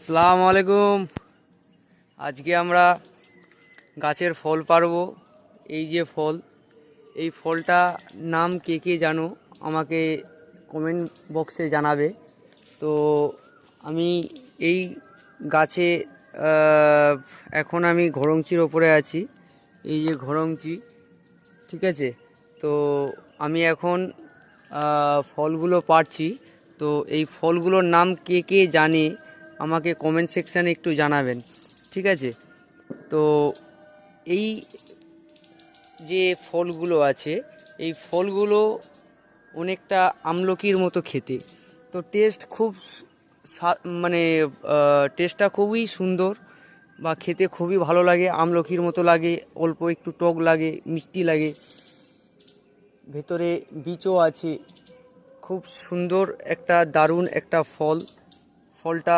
আসসালামু আলাইকুম। আজকে আমরা গাছের ফল পারবো। এই যে ফল, এই ফলটা নাম কে কে জানো আমাকে কমেন্ট বক্সে জানাবে। তো আমি এই গাছে এখন আমি ঘরংচির ওপরে আছি। এই যে ঘরংচি, ঠিক আছে। তো আমি এখন ফলগুলো পাড়ছি। তো এই ফলগুলোর নাম কে কে জানে আমাকে কমেন্ট সেকশানে একটু জানাবেন, ঠিক আছে। তো এই যে ফলগুলো আছে, এই ফলগুলো অনেকটা আমলকির মতো খেতে। তো টেস্ট খুব মানে টেস্টটা খুবই সুন্দর বা খেতে খুবই ভালো লাগে, আমলকির মতো লাগে, অল্প একটু টক লাগে, মিষ্টি লাগে, ভেতরে বীজও আছে। খুব সুন্দর একটা দারুণ একটা ফলটা